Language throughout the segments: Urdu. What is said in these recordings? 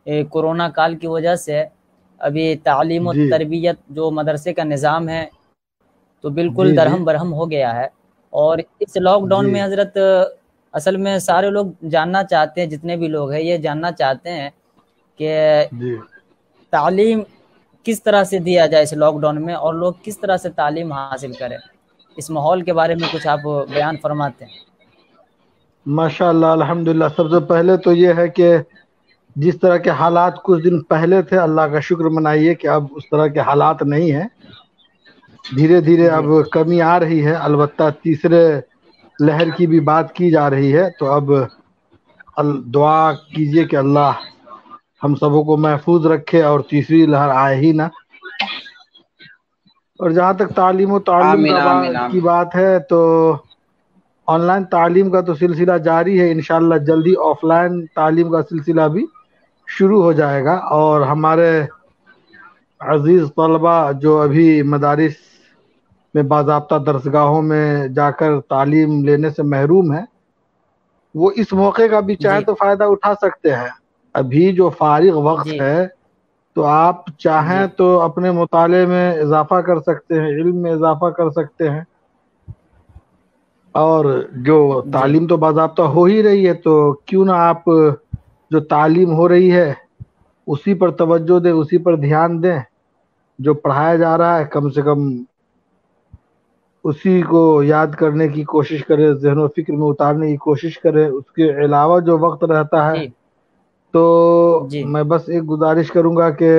کورونا کال کی وجہ سے ابھی تعلیم و جی تربیت جو مدرسے کا نظام ہے تو بالکل جی جی درہم برہم ہو گیا ہے۔ اور اس لاک ڈاؤن جی میں حضرت اصل میں سارے لوگ جاننا چاہتے ہیں، جتنے بھی لوگ ہیں یہ جاننا چاہتے ہیں کہ جی تعلیم کس طرح سے دیا جائے اس لاک ڈاؤن میں، اور لوگ کس طرح سے تعلیم حاصل کریں۔ اس ماحول کے بارے میں کچھ آپ بیان فرماتے ہیں۔ ماشاء اللہ الحمدللہ، سب سے پہلے تو یہ ہے کہ جس طرح کے حالات کچھ دن پہلے تھے، اللہ کا شکر منائیے کہ اب اس طرح کے حالات نہیں ہیں۔ دھیرے دھیرے اب جی کمی آ رہی ہے، البتہ تیسرے لہر کی بھی بات کی جا رہی ہے، تو اب دعا کیجئے کہ اللہ ہم سبوں کو محفوظ رکھے اور تیسری لہر آئے ہی نہ۔ اور جہاں تک تعلیم و تعلم آمین آمین کی آمین۔ بات ہے تو آن لائن تعلیم کا تو سلسلہ جاری ہے، انشاءاللہ جلدی آف لائن تعلیم کا سلسلہ بھی شروع ہو جائے گا۔ اور ہمارے عزیز طلبہ جو ابھی مدارس میں باضابطہ درسگاہوں میں جا کر تعلیم لینے سے محروم ہیں، وہ اس موقع کا بھی چاہیں جی تو فائدہ اٹھا سکتے ہیں۔ ابھی جو فارغ وقت جی ہے تو آپ چاہیں جی تو اپنے مطالعے میں اضافہ کر سکتے ہیں، علم میں اضافہ کر سکتے ہیں، اور جو جی تعلیم تو باضابطہ ہو ہی رہی ہے، تو کیوں نہ آپ جو تعلیم ہو رہی ہے اسی پر توجہ دیں، اسی پر دھیان دیں۔ جو پڑھایا جا رہا ہے کم سے کم اسی کو یاد کرنے کی کوشش کرے، ذہن و فکر میں اتارنے کی کوشش کرے۔ اس کے علاوہ جو وقت رہتا ہے جی تو جی میں بس ایک گزارش کروں گا کہ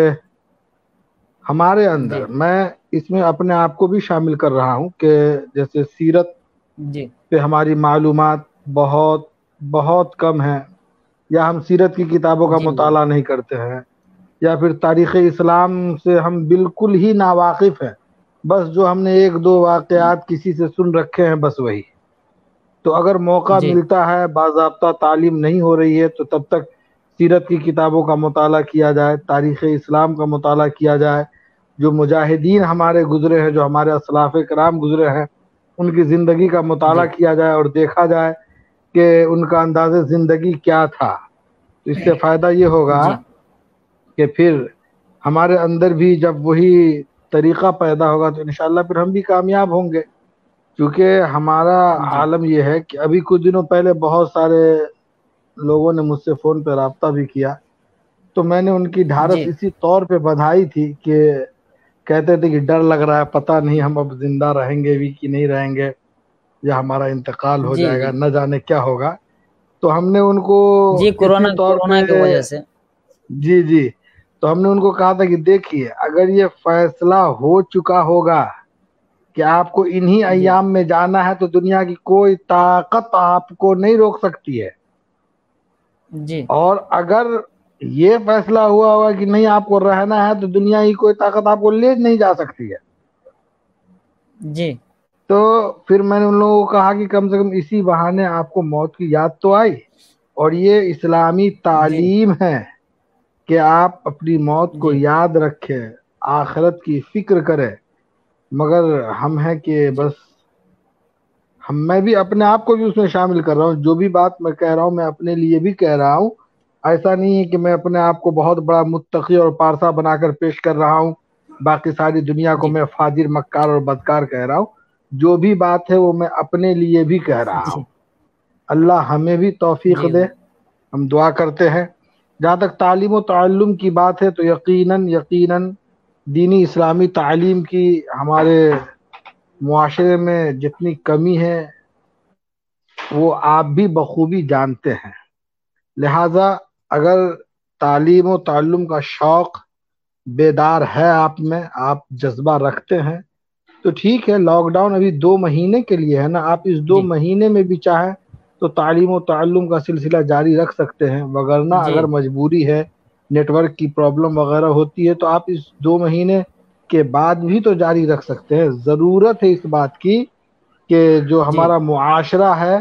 ہمارے اندر، جی میں اس میں اپنے آپ کو بھی شامل کر رہا ہوں، کہ جیسے سیرت جی پہ ہماری معلومات بہت بہت کم ہیں، یا ہم سیرت کی کتابوں کا جی جی مطالعہ نہیں کرتے ہیں، یا پھر تاریخ اسلام سے ہم بالکل ہی ناواقف ہیں، بس جو ہم نے ایک دو واقعات کسی سے سن رکھے ہیں بس وہی۔ تو اگر موقع جی ملتا ہے، باضابطہ تعلیم نہیں ہو رہی ہے، تو تب تک سیرت کی کتابوں کا مطالعہ کیا جائے، تاریخ اسلام کا مطالعہ کیا جائے۔ جو مجاہدین ہمارے گزرے ہیں، جو ہمارے اسلاف کرام گزرے ہیں، ان کی زندگی کا مطالعہ جی کیا جائے اور دیکھا جائے کہ ان کا انداز زندگی کیا تھا۔ تو اس سے فائدہ یہ ہوگا جی کہ پھر ہمارے اندر بھی جب وہی طریقہ پیدا ہوگا تو انشاءاللہ پھر ہم بھی کامیاب ہوں گے۔ کیونکہ ہمارا جی عالم یہ ہے کہ ابھی کچھ دنوں پہلے بہت سارے لوگوں نے مجھ سے فون پہ رابطہ بھی کیا، تو میں نے ان کی ڈھارس جی اسی طور پہ بدھائی تھی کہ کہتے تھے کہ ڈر لگ رہا ہے، پتہ نہیں ہم اب زندہ رہیں گے بھی کہ نہیں رہیں گے، یا ہمارا انتقال ہو جی جائے گا، جی نہ جانے کیا ہوگا۔ تو ہم نے ان کو جی اسی طور کورونا پہ، کی وجہ سے۔ جی جی، تو ہم نے ان کو کہا تھا کہ دیکھیے، اگر یہ فیصلہ ہو چکا ہوگا کہ آپ کو انہی جی ایام میں جانا ہے، تو دنیا کی کوئی طاقت آپ کو نہیں روک سکتی ہے۔ جی اور اگر یہ فیصلہ ہوا ہوگا کہ نہیں آپ کو رہنا ہے، تو دنیا کی کوئی طاقت آپ کو لے نہیں جا سکتی ہے۔ جی تو پھر میں نے ان لوگوں کو کہا کہ کم سے کم اسی بہانے آپ کو موت کی یاد تو آئی، اور یہ اسلامی جی تعلیم ہے کہ آپ اپنی موت کو جی یاد رکھیں، آخرت کی فکر کریں۔ مگر ہم ہیں کہ جی بس میں بھی اپنے آپ کو بھی اس میں شامل کر رہا ہوں۔ جو بھی بات میں کہہ رہا ہوں میں اپنے لیے بھی کہہ رہا ہوں، ایسا نہیں ہے کہ میں اپنے آپ کو بہت بڑا متقی اور پارسا بنا کر پیش کر رہا ہوں، باقی ساری دنیا کو جی میں فاجر، مکار اور بدکار کہہ رہا ہوں۔ جو بھی بات ہے وہ میں اپنے لیے بھی کہہ رہا ہوں۔ جی اللہ ہمیں بھی توفیق جی دے، ہم دعا کرتے ہیں۔ جہاں تک تعلیم و تعلم کی بات ہے تو یقیناً یقیناً دینی اسلامی تعلیم کی ہمارے معاشرے میں جتنی کمی ہے وہ آپ بھی بخوبی جانتے ہیں۔ لہٰذا اگر تعلیم و تعلم کا شوق بیدار ہے آپ میں، آپ جذبہ رکھتے ہیں، تو ٹھیک ہے، لاک ڈاؤن ابھی 2 مہینے کے لیے ہے نا، آپ اس دو جی مہینے میں بھی چاہیں تو تعلیم و تعلم کا سلسلہ جاری رکھ سکتے ہیں، وگرنہ جی اگر مجبوری ہے، نیٹ ورک کی پرابلم وغیرہ ہوتی ہے، تو آپ اس 2 مہینے کے بعد بھی تو جاری رکھ سکتے ہیں۔ ضرورت ہے اس بات کی کہ جو جی ہمارا معاشرہ ہے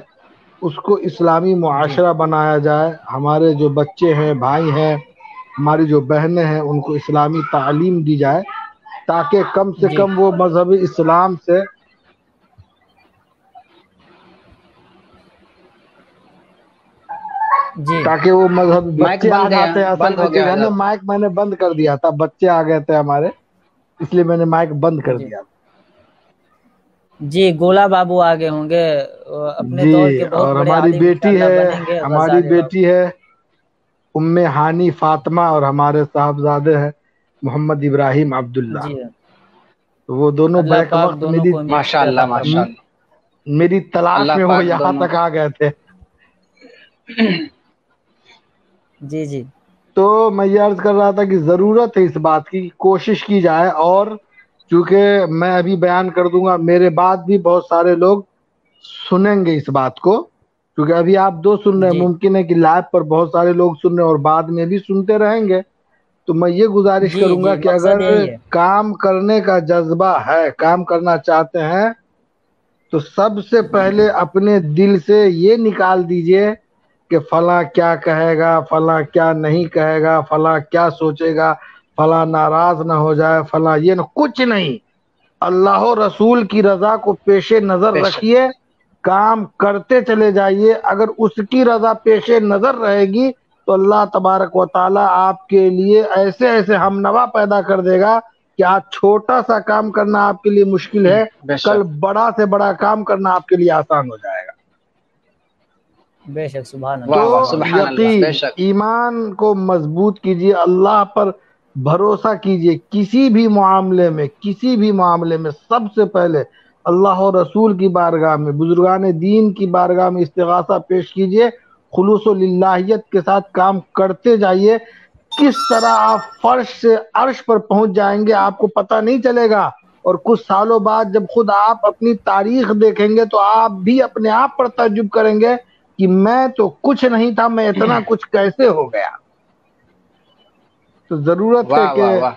اس کو اسلامی جی معاشرہ بنایا جائے، ہمارے جو بچے ہیں، بھائی ہیں، ہماری جو بہنیں ہیں، ان کو اسلامی تعلیم دی جائے، تاکہ کم سے جی کم وہ مذہب اسلام سے جی تاکہ وہ مذہب مائک بچے آ بند گیا، جاتے ہیں اصل بند میں ہو گیا کہ حضرت۔ مائک میں نے بند کر دیا تھا، بچے آ گئے تھے ہمارے، اس لیے میں نے مائک بند کر جی دیا تھا۔ جی گولا بابو آگے ہوں گے، اپنے جی، دور کے بہت اور بڑے ہماری عالم بیٹی انشاءاللہ ہے، بنیں گے ہماری غزالی بابو۔ بیٹی ہے ام ہانی فاطمہ، اور ہمارے صاحبزادے ہیں محمد ابراہیم عبداللہ۔ جی تو وہ دونوں اللہ بیک پاک وقت دونوں کو امید ماشاء اللہ ماشاء اللہ، میری تلاش اللہ میں وہ پاک یہاں دونوں تک آ گئے تھے۔ جی جی تو میں یہ عرض کر رہا تھا کہ ضرورت ہے اس بات کی، کوشش کی جائے، اور چونکہ میں ابھی بیان کر دوں گا، میرے بعد بھی بہت سارے لوگ سنیں گے اس بات کو، کیونکہ ابھی آپ دو سن رہے ہیں، جی ممکن ہے کہ لائف پر بہت سارے لوگ سن رہے ہیں اور بعد میں بھی سنتے رہیں گے۔ تو میں یہ گزارش جی کروں گا جی کہ اگر مقصد یہی ہے۔ کام کرنے کا جذبہ ہے، کام کرنا چاہتے ہیں، تو سب سے پہلے اپنے دل سے یہ نکال دیجئے کہ فلاں کیا کہے گا، فلاں کیا نہیں کہے گا، فلاں کیا سوچے گا، فلاں ناراض نہ ہو جائے، فلاں یہ نہ، کچھ نہیں۔ اللہ و رسول کی رضا کو پیش نظر بے شک، رکھیے، کام کرتے چلے جائیے۔ اگر اس کی رضا پیش نظر رہے گی تو اللہ تبارک و تعالیٰ آپ کے لیے ایسے ایسے ہم نوا پیدا کر دے گا کہ آج چھوٹا سا کام کرنا آپ کے لیے مشکل ہے، بے کل شک، بڑا سے بڑا کام کرنا آپ کے لیے آسان ہو جائے گا۔ بے شک سبحان تو اللہ واہ واہ، سبحان اللہ۔ سبحان اللہ، بے یقین شک، ایمان کو مضبوط کیجیے، اللہ پر بھروسہ کیجیے، کسی بھی معاملے میں سب سے پہلے اللہ و رسول کی بارگاہ میں، بزرگان دین کی بارگاہ میں استغاثہ پیش کیجیے، خلوص و للہیت کے ساتھ کام کرتے جائیے۔ کس طرح آپ فرش سے عرش پر پہنچ جائیں گے آپ کو پتہ نہیں چلے گا، اور کچھ سالوں بعد جب خود آپ اپنی تاریخ دیکھیں گے تو آپ بھی اپنے آپ پر تعجب کریں گے کہ میں تو کچھ نہیں تھا، میں اتنا کچھ کیسے ہو گیا۔ تو ضرورت ہے واہ کہ واہ واہ،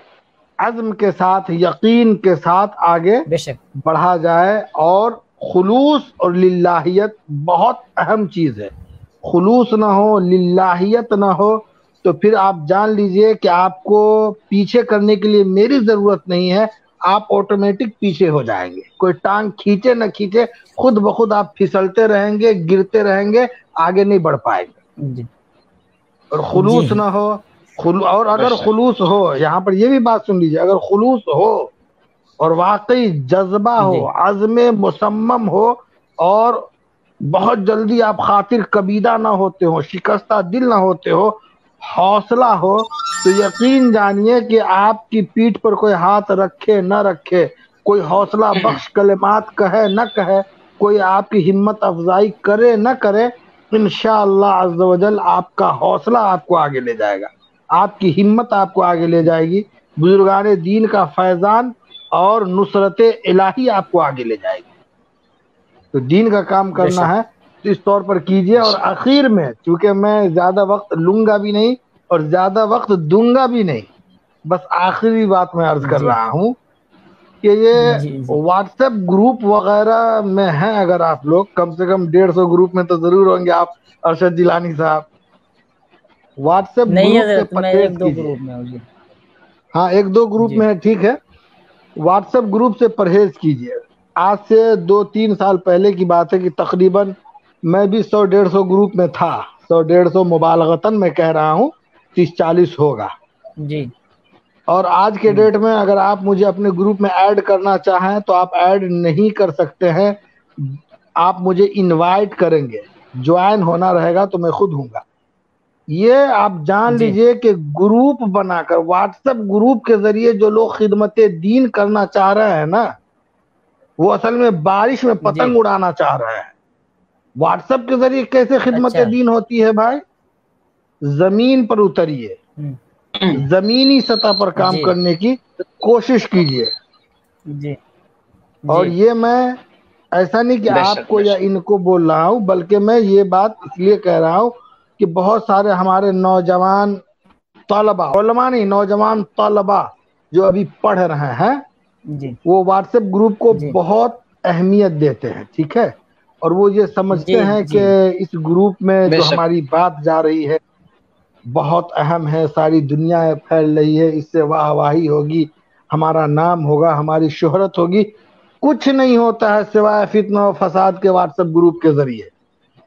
عزم کے ساتھ، یقین کے ساتھ آگے بے شک بڑھا جائے، اور خلوص اور للہیت بہت اہم چیز ہے۔ خلوص نہ ہو، للہیت نہ ہو، تو پھر آپ جان لیجئے کہ آپ کو پیچھے کرنے کے لیے میری ضرورت نہیں ہے، آپ آٹومیٹک پیچھے ہو جائیں گے، کوئی ٹانگ کھینچے نہ کھینچے، خود بخود آپ پھسلتے رہیں گے، گرتے رہیں گے، آگے نہیں بڑھ پائیں گے۔ جی اور جی خلوص نہ ہو، اور بے اگر شک، خلوص ہو، یہاں پر یہ بھی بات سن لیجیے، اگر خلوص ہو اور واقعی جذبہ ہو، جی عزم مصمم ہو، اور بہت جلدی آپ خاطر کبیدہ نہ ہوتے ہو، شکستہ دل نہ ہوتے ہو، حوصلہ ہو، تو یقین جانیے کہ آپ کی پیٹھ پر کوئی ہاتھ رکھے نہ رکھے، کوئی حوصلہ بخش کلمات کہے نہ کہے، کوئی آپ کی ہمت افزائی کرے نہ کرے، انشاءاللہ عز و جل آپ کا حوصلہ آپ کو آگے لے جائے گا، آپ کی ہمت آپ کو آگے لے جائے گی، بزرگان دین کا فیضان اور نصرت الہی آپ کو آگے لے جائے گی۔ تو دین کا کام بے کرنا شک ہے تو اس طور پر کیجئے۔ بے اور شک، آخر میں، چونکہ میں زیادہ وقت لوں گا بھی نہیں اور زیادہ وقت دوں گا بھی نہیں، بس آخری بات میں عرض کر جی رہا ہوں کہ یہ جی جی واٹس ایپ گروپ وغیرہ میں ہیں، اگر آپ لوگ کم سے کم 150 گروپ میں تو ضرور ہوں گے آپ ارشد جیلانی صاحب، واٹس ایپ نہیں گروپ سے حضرت میں پرہیز ایک دو کیجئے۔ گروپ میں ہوں جی ہاں ایک دو گروپ جی میں ہے، ٹھیک ہے، واٹس ایپ گروپ سے پرہیز کیجئے۔ آج سے 2-3 سال پہلے کی بات ہے کہ تقریباً میں بھی 100-150 گروپ میں تھا، 100-150 مبالغتاً میں کہہ رہا ہوں، 30-40 ہوگا۔ جی اور آج کے ڈیٹ میں اگر آپ مجھے اپنے گروپ میں ایڈ کرنا چاہیں تو آپ ایڈ نہیں کر سکتے ہیں، آپ مجھے انوائٹ کریں گے، جوائن ہونا رہے گا تو میں خود ہوں گا۔ یہ آپ جان جی لیجئے کہ گروپ بنا کر، واٹس ایپ گروپ کے ذریعے جو لوگ خدمت دین کرنا چاہ رہے ہیں نا، وہ اصل میں بارش میں جی پتنگ اڑانا چاہ رہے ہیں۔ واٹس ایپ کے ذریعے کیسے خدمت اچھا دین ہوتی ہے بھائی؟ زمین پر اتریے، ہوں، زمینی سطح پر کام جی کرنے کی کوشش کیجیے۔ جی اور جی یہ میں ایسا نہیں کہ بے آپ شک، کو بے یا شک، ان کو بول رہا ہوں، بلکہ میں یہ بات اس لیے کہہ رہا ہوں کہ بہت سارے ہمارے نوجوان طلبہ، علماء نہیں، نوجوان طلبہ جو ابھی پڑھ رہے ہیں، جی وہ واٹس ایپ گروپ کو جی بہت اہمیت دیتے ہیں، ٹھیک ہے، اور وہ یہ سمجھتے جی ہیں کہ جی اس گروپ میں بے جو شک، ہماری بات جا رہی ہے بہت اہم ہے، ساری دنیا میں پھیل رہی ہے، اس سے واہ واہی ہوگی، ہمارا نام ہوگا، ہماری شہرت ہوگی۔ کچھ نہیں ہوتا ہے سوائے فتنہ و فساد کے واٹس ایپ گروپ کے ذریعے۔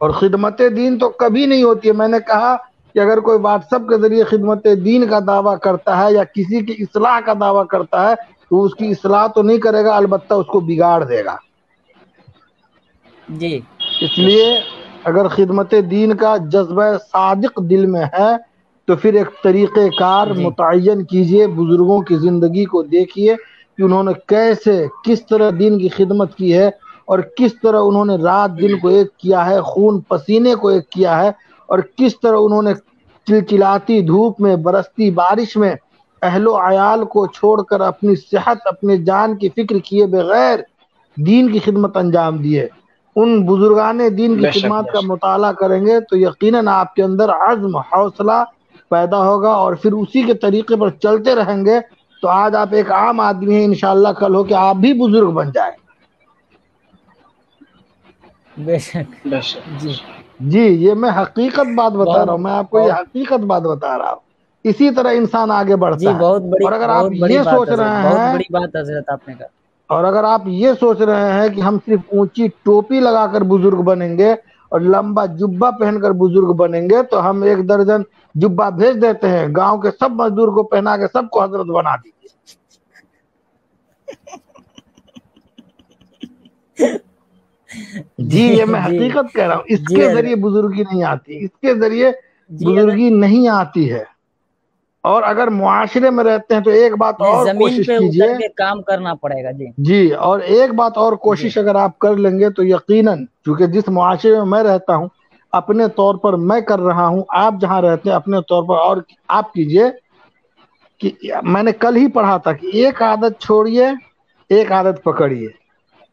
اور خدمت دین تو کبھی نہیں ہوتی ہے. میں نے کہا کہ اگر کوئی واٹس ایپ کے ذریعے خدمت دین کا دعویٰ کرتا ہے یا کسی کی اصلاح کا دعویٰ کرتا ہے تو اس کی اصلاح تو نہیں کرے گا، البتہ اس کو بگاڑ دے گا. جی اس لیے اگر خدمت دین کا جذبہ صادق دل میں ہے تو پھر ایک طریقہ کار جی متعین کیجئے. بزرگوں کی زندگی کو دیکھیے کہ انہوں نے کیسے کس طرح دین کی خدمت کی ہے اور کس طرح انہوں نے رات دن کو ایک کیا ہے، خون پسینے کو ایک کیا ہے، اور کس طرح انہوں نے چلچلاتی دھوپ میں، برستی بارش میں اہل و عیال کو چھوڑ کر اپنی صحت، اپنے جان کی فکر کیے بغیر دین کی خدمت انجام دیے. ان بزرگان دین کی بے شک خدمات بے کا شک مطالعہ کریں گے تو یقیناً آپ کے اندر عزم، حوصلہ پیدا ہوگا، اور پھر اسی کے طریقے پر چلتے رہیں گے تو آج آپ ایک عام آدمی ہیں، انشاءاللہ کل ہو کہ آپ بھی بزرگ بن جائیں. بے شک. بے شک. جی جی یہ میں حقیقت بات بتا بہت رہا ہوں، میں آپ کو یہ بہت حقیقت بات بتا رہا ہوں. اسی طرح انسان آگے جی بڑھتا ہے. بہت اور اگر آپ بڑی یہ بات سوچ حضرت، رہے بہت ہیں بڑی بات حضرت آپ نے کہا. اور اگر آپ یہ سوچ رہے ہیں کہ ہم صرف اونچی ٹوپی لگا کر بزرگ بنیں گے اور لمبا جبہ پہن کر بزرگ بنیں گے تو ہم 1 درجن جبہ بھیج دیتے ہیں، گاؤں کے سب مزدور کو پہنا کے سب کو حضرت بنا دیجیے. جی جی یہ میں جی حقیقت کہہ رہا ہوں. اس جی کے حضرت. ذریعے بزرگی نہیں آتی، اس کے ذریعے جی حضرت، بزرگی نہیں آتی ہے. اور اگر معاشرے میں رہتے ہیں تو ایک بات جی اور زمین کوشش پہ کیجئے. اتر کے کام کرنا پڑے گا. جی جی اور ایک بات اور جی کوشش اگر آپ کر لیں گے تو یقیناً، چونکہ جس معاشرے میں میں رہتا ہوں اپنے طور پر میں کر رہا ہوں، آپ جہاں رہتے ہیں اپنے طور پر اور آپ کیجئے کہ میں نے کل ہی پڑھا تھا کہ ایک عادت چھوڑیے، ایک عادت پکڑیے.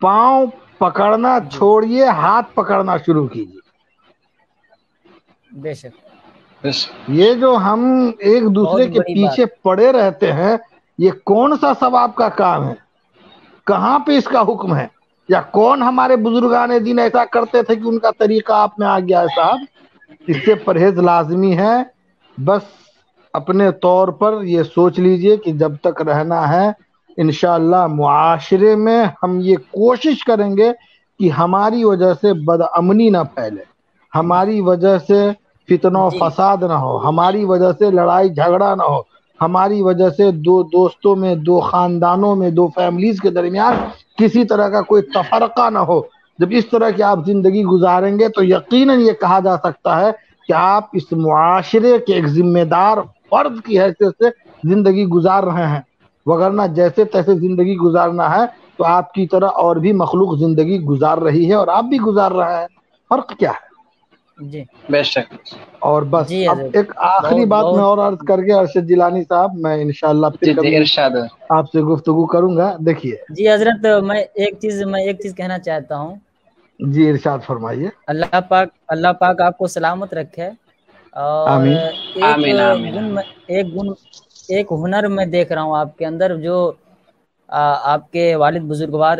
پاؤں پکڑنا جی چھوڑیے، ہاتھ پکڑنا شروع کیجیے. بے شک. بے شک. یہ جو ہم ایک بہت دوسرے کے بڑی بات. پیچھے پڑے رہتے ہیں، یہ کون سا ثواب کا کام ہے؟ کہاں پہ اس کا حکم ہے؟ یا کون ہمارے بزرگان دین ایسا کرتے تھے کہ ان کا طریقہ آپ میں آ گیا ہے؟ صاحب اس سے پرہیز لازمی ہے. بس اپنے طور پر یہ سوچ لیجئے کہ جب تک رہنا ہے انشاءاللہ معاشرے میں ہم یہ کوشش کریں گے کہ ہماری وجہ سے بدامنی نہ پھیلے، ہماری وجہ سے فتنہ و جی فساد نہ ہو، ہماری وجہ سے لڑائی جھگڑا نہ ہو، ہماری وجہ سے دو دوستوں میں، دو خاندانوں میں، دو فیملیز کے درمیان کسی طرح کا کوئی تفرقہ نہ ہو. جب اس طرح کی آپ زندگی گزاریں گے تو یقیناً یہ کہا جا سکتا ہے کہ آپ اس معاشرے کے ایک ذمہ دار فرد کی حیثیت سے زندگی گزار رہے ہیں. وگرنہ جیسے تیسے زندگی گزارنا ہے تو آپ کی طرح اور بھی مخلوق زندگی گزار رہی ہے اور آپ بھی گزار رہے ہیں. فرق کیا ہے؟ جی بے شک. اور بس جی اب حضرت. ایک آخری بہت بات میں بہت. اور عرض کر کے ارشد جیلانی صاحب، میں انشاءاللہ پھر جی جی کبھی ارشاد. آپ سے گفتگو کروں گا. دیکھیے جی حضرت، میں ایک چیز کہنا چاہتا ہوں. جی ارشاد فرمائیے. اللہ پاک آپ کو سلامت رکھے. اور آمین. ایک آمین آمین گن آمین. ایک ہنر میں دیکھ رہا ہوں آپ کے اندر، جو آپ کے والد بزرگوار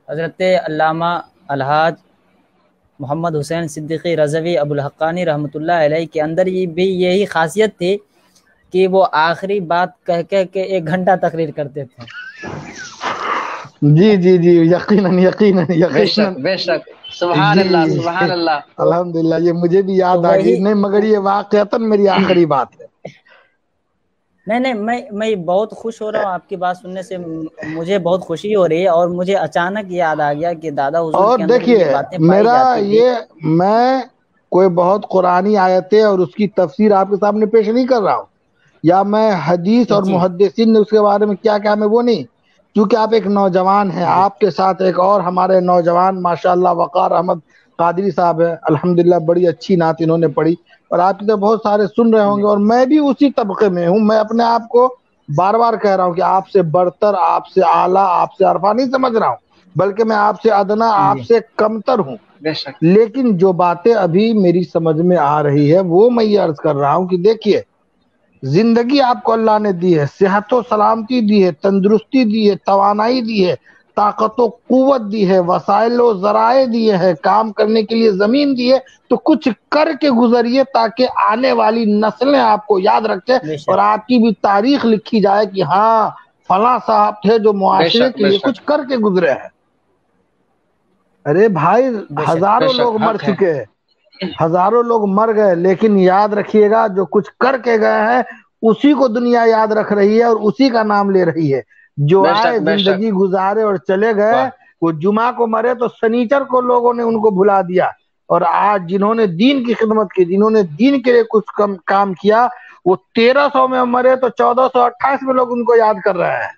حضرت علامہ الحاج محمد حسین صدیقی رضوی ابوالحقانی رحمۃ اللہ علیہ کے اندر بھی یہی خاصیت تھی کہ وہ آخری بات کہہ کے 1 گھنٹہ تقریر کرتے تھے. جی جی جی یقیناً یقیناً بے یقیناً. شک بے شک. سبحان اللہ جی سبحان اللہ. تو الحمدللہ یہ مجھے بھی تو یاد آ گئی. وہی نہیں مگر یہ واقعتاً میری آخری بات ہے. نہیں میں بہت خوش ہو رہا ہوں آپ کی بات سننے سے. مجھے بہت خوشی ہو رہی ہے اور مجھے اچانک یاد آ گیا کہ دادا حضور اور کے اندر بھی دیکھیے یہ باتیں پائی میرا جاتی تھی. میں کوئی بہت قرآنی آیتیں اور اس کی تفسیر آپ کے سامنے پیش نہیں کر رہا ہوں، یا میں حدیث اور جی محدثین نے اس کے بارے میں کیا میں وہ نہیں. کیونکہ آپ ایک نوجوان ہیں، جی آپ کے ساتھ ایک اور ہمارے نوجوان ماشاءاللہ وقار احمد قادری صاحب ہے، الحمدللہ بڑی اچھی نعت انہوں نے پڑھی اور آپ کی تو بہت سارے سن رہے ہوں جی گے. اور میں بھی اسی طبقے میں ہوں. میں اپنے آپ کو بار بار کہہ رہا ہوں کہ آپ سے برتر، آپ سے اعلیٰ، آپ سے عرفہ نہیں سمجھ رہا ہوں، بلکہ میں آپ سے ادنا، آپ جی سے کمتر ہوں. بے شک. لیکن جو باتیں ابھی میری سمجھ میں آ رہی ہے وہ میں یہ عرض کر رہا ہوں کہ دیکھیے زندگی آپ کو اللہ نے دی ہے، صحت و سلامتی دی ہے، تندرستی دی ہے، توانائی دی ہے، طاقت و قوت دی ہے، وسائل و ذرائع دیے ہیں، کام کرنے کے لیے زمین دی ہے. تو کچھ کر کے گزریے تاکہ آنے والی نسلیں آپ کو یاد رکھیں بے اور شک. آپ کی بھی تاریخ لکھی جائے کہ ہاں فلاں صاحب تھے جو بے معاشرے شک کے بے لیے شک. کچھ کر کے گزرے ہیں. ارے بھائی بے شک ہزاروں لوگ مر حق ہے چکے ہیں، ہزاروں لوگ مر گئے، لیکن یاد رکھیے گا جو کچھ کر کے گئے ہیں اسی کو دنیا یاد رکھ رہی ہے اور اسی کا نام لے رہی ہے۔ جو بے آئے شک بے شک زندگی گزارے اور چلے گئے، واہ وہ جمعہ کو مرے تو سنیچر کو لوگوں نے ان کو بھلا دیا، اور آج جنہوں نے دین کی خدمت کی، جنہوں نے دین کے لیے کچھ کام کیا، وہ 1300 میں مرے تو 1428 میں لوگ ان کو یاد کر رہے ہیں،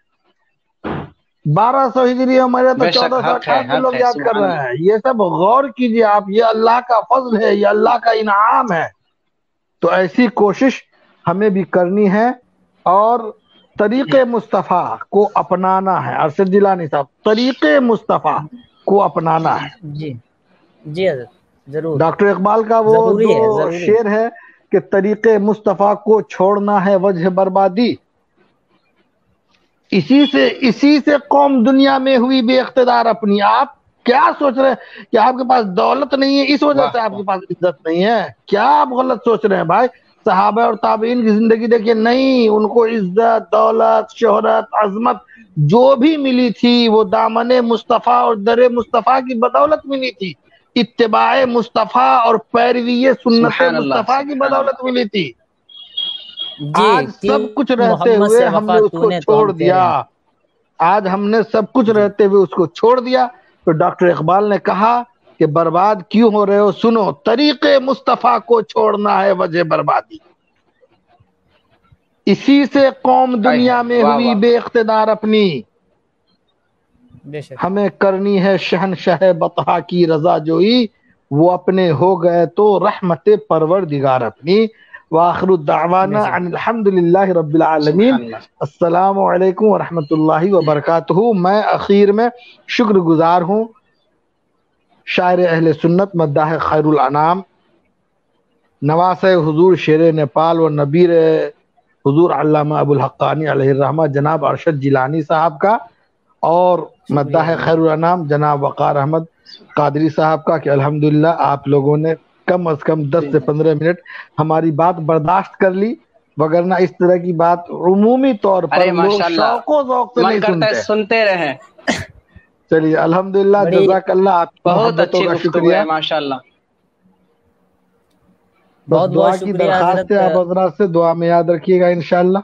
1200 ہجری میں مرے تو بے شک 1428 میں حق لوگ ہے یاد کر سبحان رہے اللہ ہیں۔ یہ سب غور کیجئے آپ، یہ اللہ کا فضل ہے، یہ اللہ کا انعام ہے۔ تو ایسی کوشش ہمیں بھی کرنی ہے، اور طریق مصطفیٰ کو اپنانا ہے۔ ارشد جیلانی صاحب، طریق مصطفیٰ کو اپنانا ہے۔ جی جی حضرت، ضرور، ڈاکٹر اقبال کا وہ ضروری جو ہے، ضروری شعر ہے کہ طریق مصطفیٰ کو چھوڑنا ہے وجہ بربادی، اسی سے قوم دنیا میں ہوئی بے اقتدار اپنی۔ آپ کیا سوچ رہے ہیں کہ آپ کے پاس دولت نہیں ہے اس وجہ واہ سے آپ واہ کے پاس عزت نہیں ہے؟ کیا آپ غلط سوچ رہے ہیں بھائی؟ صحابہ اور تابعین کی زندگی دیکھیے، نہیں، ان کو عزت، دولت، شہرت، عظمت جو بھی ملی تھی وہ دامن مصطفیٰ اور در مصطفیٰ کی بدولت ملی تھی، اتباع مصطفیٰ اور پیروی سنت سبحان اللہ مصطفیٰ کی سبحان اللہ بدولت ملی تھی۔ جی، آج کی سب کچھ رہتے محمد ہوئے سے ہم نے وفا اس تو کو نے تو چھوڑ ہم تیرے دیا، ہیں۔ آج ہم نے سب کچھ جی رہتے ہوئے اس کو چھوڑ دیا۔ تو ڈاکٹر اقبال نے کہا کہ برباد کیوں ہو رہے ہو؟ سنو، طریق مصطفیٰ کو چھوڑنا ہے وجہ بربادی، اسی سے قوم ہائے دنیا ہائے میں واہ ہوئی واہ بے اقتدار اپنی، بے شک، ہمیں کرنی ہے شہنشاہ بطحا کی رضا جوئی، وہ اپنے ہو گئے تو رحمت پروردگار اپنی۔ وآخر بے الدعوانا شک، ان الحمدللہ رب العالمین۔ سبحان اللہ السلام علیکم ورحمۃ اللہ وبرکاتہ۔ میں اخیر میں شکر گزار ہوں شاعر اہل سنت مداح خیر الانام، نواس حضور شیر نیپال و نبیر حضور علامہ ابو الحقانی علیہ الرحمہ جناب ارشد جیلانی صاحب کا، اور شکریہ مداح حضرت، خیر الانام جناب وقار احمد قادری صاحب کا، کہ الحمدللہ آپ لوگوں نے کم از کم 10 سے 15 منٹ ہماری بات برداشت کر لی، وگرنہ اس طرح کی بات عمومی طور ارے پر لوگ ماشاء اللہ شوق و ذوق سے من نہیں کرتا ہے سنتے۔ سنتے رہیں، چلیے الحمدللہ، بڑی جزاک اللہ، آپ کی بہت محبتوں اچھی کا گفتگو شکریہ۔ ہے ماشاء اللہ۔ بس بہت دعا بہت کی شکریہ درخواست حضرت۔ ہے آپ حضرات سے، دعا میں یاد رکھیے گا انشاءاللہ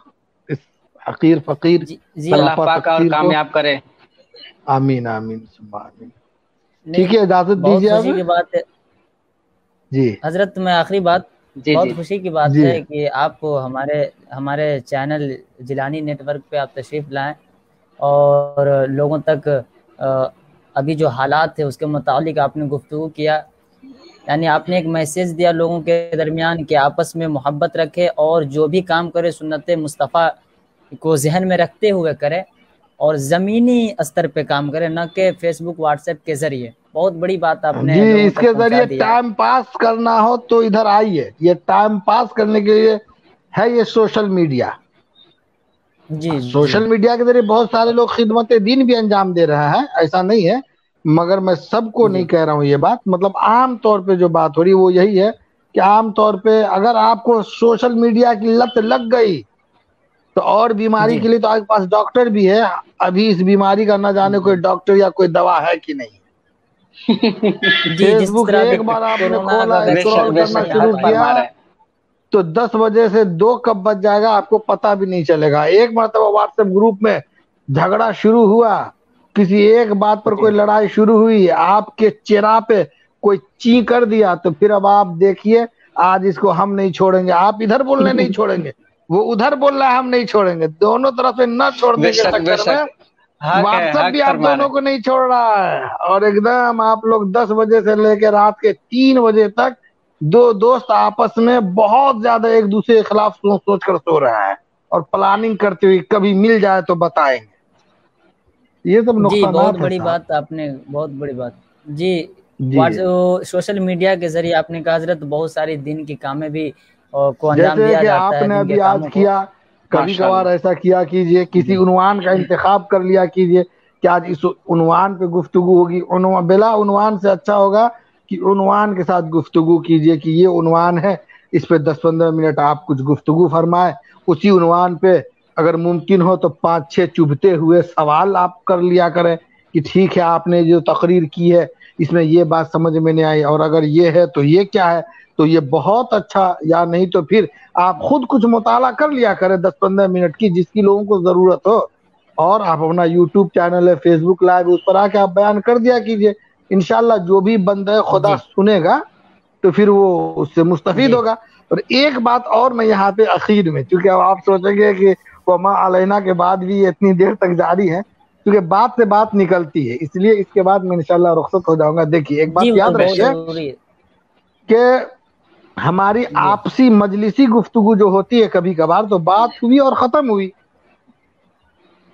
اس حقیر فقیر جی جی اللہ سراپا پاک اور تقصیر کو۔ کامیاب کرے۔ آمین آمین ثم آمین۔ نہیں، ٹھیک ہے، اجازت بہت دیجیے اب۔ خوشی کی بات ہے جی حضرت، میں آخری بات، جی بہت جی خوشی کی بات جی ہے کہ آپ کو ہمارے چینل جیلانی نیٹ ورک پہ آپ تشریف لائیں اور لوگوں تک ابھی جو حالات تھے اس کے متعلق آپ نے گفتگو کیا، یعنی آپ نے ایک میسیج دیا لوگوں کے درمیان کہ آپس میں محبت رکھے اور جو بھی کام کرے سنت مصطفیٰ کو ذہن میں رکھتے ہوئے کرے، اور زمینی استر پہ کام کرے، نہ کہ فیس بک واٹس ایپ کے ذریعے۔ بہت بڑی بات آپ نے جی، لوگوں اس تک کے پہنچا ذریعے دیا۔ ٹائم پاس کرنا ہو تو ادھر آئیے، یہ ٹائم پاس کرنے کے لیے ہے یہ سوشل میڈیا۔ جی جی سوشل میڈیا کے ذریعے بہت سارے لوگ خدمت دین بھی انجام دے رہا ہے، ایسا نہیں ہے، مگر میں سب کو جی نہیں کہہ رہا ہوں یہ بات، مطلب عام طور پہ جو بات ہو رہی ہے وہ یہی ہے کہ عام طور پہ اگر آپ کو سوشل میڈیا کی لت لگ گئی تو اور بیماری جی کے لیے تو آپ کے پاس ڈاکٹر بھی ہے، ابھی اس بیماری کا نہ جانے کوئی ڈاکٹر یا کوئی دوا ہے کہ نہیں۔ جی، فیس جس بک طرح ابھی ایک بار آپ نے کورونا کھولا، کا بے ویکسین شک اسکرول بے کرنا اپنی شک شروع حق حد پر کیا فرما رہے ہیں۔ تو 10 بجے سے 2 کب بج جائے گا آپ کو پتہ بھی نہیں چلے گا۔ ایک مرتبہ واٹس ایپ گروپ میں جھگڑا شروع ہوا، کسی ایک بات پر جی کوئی لڑائی شروع ہوئی، آپ کے چہرہ پہ کوئی چی کر دیا، تو پھر اب آپ دیکھیے آج اس کو ہم نہیں چھوڑیں گے، آپ ادھر بولنے نہیں چھوڑیں گے، وہ ادھر بول رہا ہے ہم نہیں چھوڑیں گے، دونوں طرف سے نہ چھوڑنے بے کے شک بے چکر میں شک حق ہے، واٹس ایپ حق بھی آپ فرما رہے دونوں کو نہیں چھوڑ رہا ہے، اور ایک دم آپ لوگ 10 بجے سے لے کے رات کے 3 بجے تک دو دوست آپس میں بہت زیادہ ایک دوسرے کے خلاف سوچ کر سو رہا ہے، اور پلاننگ کرتے ہوئے کبھی مل جائے تو بتائیں گے۔ یہ سب جی، بہت نقصانات ہیں بڑی صاحب۔ بات آپ نے، بہت بڑی بات۔ جی، جی، سوشل میڈیا کے ذریعے آپ نے کہا حضرت بہت ساری دین کی کامیں بھی کو انجام جیسے دیا کہ جاتا آپ ہے، نے دین کے ابھی آج کاموں کو۔ کیا، کبھی ماشاء کبھار اللہ۔ ایسا کیا کیجئے، کسی جی عنوان کا انتخاب کر لیا کیجئے کہ آج اس عنوان پہ گفتگو ہوگی، بلا عنوان سے اچھا ہوگا کہ عنوان کے ساتھ گفتگو کیجئے کہ یہ عنوان ہے، اس پہ 10-15 منٹ آپ کچھ گفتگو فرمائے، اسی عنوان پہ اگر ممکن ہو تو 5-6 چبھتے ہوئے سوال آپ کر لیا کریں کہ ٹھیک ہے آپ نے جو تقریر کی ہے اس میں یہ بات سمجھ میں نہیں آئی، اور اگر یہ ہے تو یہ کیا ہے، تو یہ بہت اچھا، یا نہیں تو پھر آپ خود کچھ مطالعہ کر لیا کریں 10-15 منٹ کی، جس کی لوگوں کو ضرورت ہو، اور آپ اپنا یوٹیوب چینل ہے، فیس بک لائیو، اس پر آ کے آپ بیان کر دیا کیجئے، انشاءاللہ جو بھی بندہ خدا جی سنے گا تو پھر وہ اس سے مستفید جی ہوگا۔ اور ایک بات اور میں یہاں پہ اخیر میں، چونکہ اب آپ سوچیں گے کہ وما علینا کے بعد بھی یہ اتنی دیر تک جاری ہے، کیونکہ بات سے بات نکلتی ہے، اس لیے اس کے بعد میں انشاءاللہ رخصت ہو جاؤں گا۔ دیکھیے ایک جی بات یاد بہت رکھیے ضروری ہے۔ کہ ہماری جی آپسی مجلسی گفتگو جو ہوتی ہے کبھی کبھار، تو بات ہوئی اور ختم ہوئی،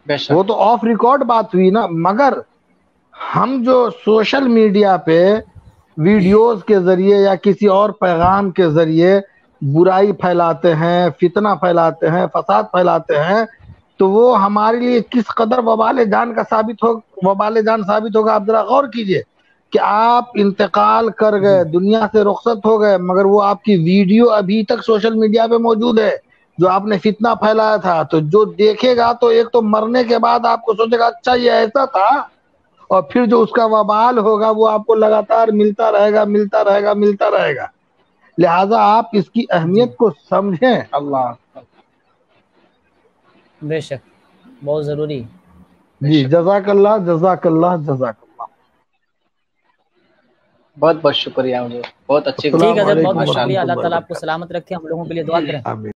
بے وہ شک تو آف ریکارڈ بات ہوئی نا، مگر ہم جو سوشل میڈیا پہ ویڈیوز کے ذریعے یا کسی اور پیغام کے ذریعے برائی پھیلاتے ہیں، فتنہ پھیلاتے ہیں، فساد پھیلاتے ہیں، تو وہ ہمارے لیے کس قدر وبال جان ثابت ہوگا۔ آپ ذرا غور کیجئے کہ آپ انتقال کر جی گئے، دنیا سے رخصت ہو گئے، مگر وہ آپ کی ویڈیو ابھی تک سوشل میڈیا پہ موجود ہے جو آپ نے فتنہ پھیلایا تھا۔ تو جو دیکھے گا تو ایک تو مرنے کے بعد آپ کو سوچے گا اچھا یہ ایسا تھا، اور پھر جو اس کا وبال ہوگا وہ آپ کو لگاتار ملتا رہے گا۔ لہٰذا آپ اس کی جی اہمیت کو سمجھیں۔ اللہ بے شک بہت ضروری۔ بے جی، شک جزاک اللہ، جزاک اللہ، جزاک اللہ۔ بہت بہت شکریہ، مجھے بہت اچھی السلام ٹھیک ہے حضرت، بہت علیکم بہت ماشاء شکریہ، اللہ۔ ورحمۃ اللہ اللہ تعالیٰ آپ کو وبرکاتہ۔ سلامت رکھے، ہم لوگوں کے لیے دعا جی جی کریں۔ آمین۔